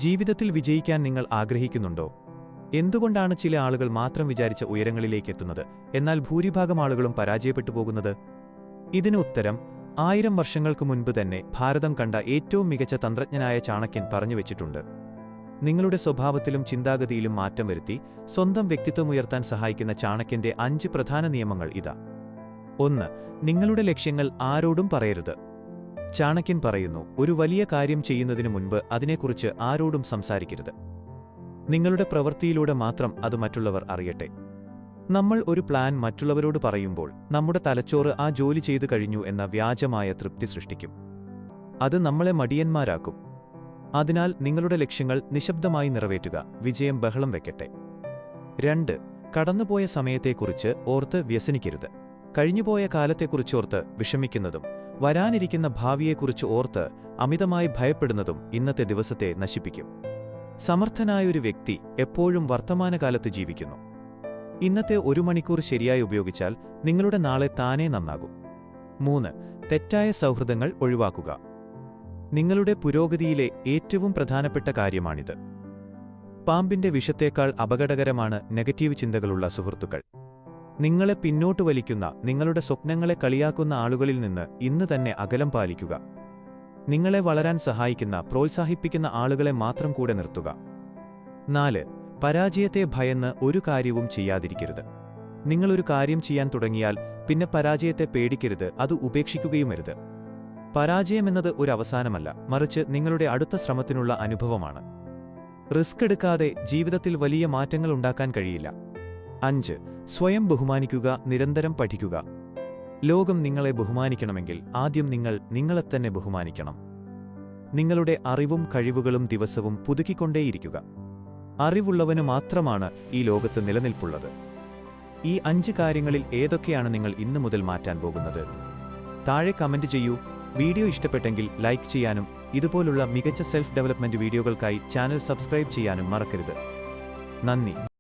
ജീവിതത്തിൽ വിജയിക്കാൻ നിങ്ങൾ ആഗ്രഹിക്കുന്നുണ്ടോ? എന്തുകൊണ്ടാണ് ചില ആളുകൾ മാത്രം വിചാരിച്ച ഉയരങ്ങളിലേക്ക് എത്തുന്നത്, എന്നാൽ ഭൂരിഭാഗം ആളുകളും പരാജയപ്പെട്ടു പോകുന്നത്? ഇതിന് ഉത്തരം 1000 വർഷങ്ങൾക്ക് മുൻപ് തന്നെ ഭാരതം കണ്ട ഏറ്റവും മികച്ച തന്ത്രജ്ഞനായ ചാണക്യൻ പറഞ്ഞുവെച്ചിട്ടുണ്ട്. നിങ്ങളുടെ സ്വഭാവത്തിലും ചിന്താഗതിയിലും മാറ്റം വരുത്തി സ്വന്തം വ്യക്തിത്വമുയർത്താൻ സഹായിക്കുന്ന ചാണക്യന്റെ 5 പ്രധാന നിയമങ്ങൾ ഇതാ. 1. നിങ്ങളുടെ ലക്ഷ്യങ്ങൾ ആരോടും പറയരുത്. ചാണക്യൻ പറയുന്നു, ഒരു വലിയ കാര്യം ചെയ്യുന്നതിനു മുൻപ് അതിനെക്കുറിച്ച് ആരോടും സംസാരിക്കരുത്. നിങ്ങളുടെ പ്രവൃത്തിയിലൂടെ മാത്രം അത് മറ്റുള്ളവർ അറിയട്ടെ. നമ്മൾ ഒരു പ്ലാൻ മറ്റുള്ളവരോട് പറയുമ്പോൾ നമ്മുടെ തലച്ചോറ് ആ ജോലി ചെയ്തു കഴിഞ്ഞു എന്ന വ്യാജമായ തൃപ്തി സൃഷ്ടിക്കും. അത് നമ്മളെ മടിയന്മാരാക്കും. അതിനാൽ നിങ്ങളുടെ ലക്ഷ്യങ്ങൾ നിശബ്ദമായി നിറവേറ്റുക, വിജയം ബഹളം വെക്കട്ടെ. 2. കടന്നുപോയ സമയത്തെക്കുറിച്ച് ഓർത്ത് വ്യസനിക്കരുത്. കഴിഞ്ഞുപോയ കാലത്തെക്കുറിച്ചോർത്ത് വിഷമിക്കുന്നതും വരാനിരിക്കുന്ന ഭാവിയെക്കുറിച്ച് ഓർത്ത് അമിതമായി ഭയപ്പെടുന്നതും ഇന്നത്തെ ദിവസത്തെ നശിപ്പിക്കും. സമർത്ഥനായൊരു വ്യക്തി എപ്പോഴും വർത്തമാനകാലത്ത് ജീവിക്കുന്നു. ഇന്നത്തെ 1 മണിക്കൂർ ശരിയായി ഉപയോഗിച്ചാൽ നിങ്ങളുടെ നാളെ താനേ നന്നാകും. 3. തെറ്റായ സൗഹൃദങ്ങൾ ഒഴിവാക്കുക. നിങ്ങളുടെ പുരോഗതിയിലെ ഏറ്റവും പ്രധാനപ്പെട്ട കാര്യമാണിത്. പാമ്പിന്റെ വിഷത്തേക്കാൾ അപകടകരമാണ് നെഗറ്റീവ് ചിന്തകളുള്ള സുഹൃത്തുക്കൾ. നിങ്ങളെ പിന്നോട്ട് വലിക്കുന്ന, നിങ്ങളുടെ സ്വപ്നങ്ങളെ കളിയാക്കുന്ന ആളുകളിൽ നിന്ന് ഇന്ന് തന്നെ അകലം പാലിക്കുക. നിങ്ങളെ വളരാൻ സഹായിക്കുന്ന, പ്രോത്സാഹിപ്പിക്കുന്ന ആളുകളെ മാത്രം കൂടെ നിർത്തുക. 4. പരാജയത്തെ ഭയന്ന് ഒരു കാര്യവും ചെയ്യാതിരിക്കരുത്. നിങ്ങളൊരു കാര്യം ചെയ്യാൻ തുടങ്ങിയാൽ പിന്നെ പരാജയത്തെ പേടിക്കരുത്, അത് ഉപേക്ഷിക്കുകയുമരുത്. പരാജയമെന്നത് ഒരു അവസാനമല്ല, മറിച്ച് നിങ്ങളുടെ അടുത്ത ശ്രമത്തിനുള്ള അനുഭവമാണ്. റിസ്ക് എടുക്കാതെ ജീവിതത്തിൽ വലിയ മാറ്റങ്ങൾ ഉണ്ടാക്കാൻ കഴിയില്ല. 5. സ്വയം ബഹുമാനിക്കുക, നിരന്തരം പഠിക്കുക. ലോകം നിങ്ങളെ ബഹുമാനിക്കണമെങ്കിൽ ആദ്യം നിങ്ങൾ നിങ്ങളെത്തന്നെ ബഹുമാനിക്കണം. നിങ്ങളുടെ അറിവും കഴിവുകളും ദിവസവും പുതുക്കിക്കൊണ്ടേയിരിക്കുക. അറിവുള്ളവന് മാത്രമാണ് ഈ ലോകത്ത് നിലനിൽപ്പുള്ളത്. ഈ 5 കാര്യങ്ങളിൽ ഏതൊക്കെയാണ് നിങ്ങൾ ഇന്നു മുതൽ മാറ്റാൻ പോകുന്നത്? താഴെ കമന്റ് ചെയ്യൂ. വീഡിയോ ഇഷ്ടപ്പെട്ടെങ്കിൽ ലൈക്ക് ചെയ്യാനും ഇതുപോലുള്ള മികച്ച സെൽഫ് ഡെവലപ്മെന്റ് വീഡിയോകൾക്കായി ചാനൽ സബ്സ്ക്രൈബ് ചെയ്യാനും മറക്കരുത്. നന്ദി.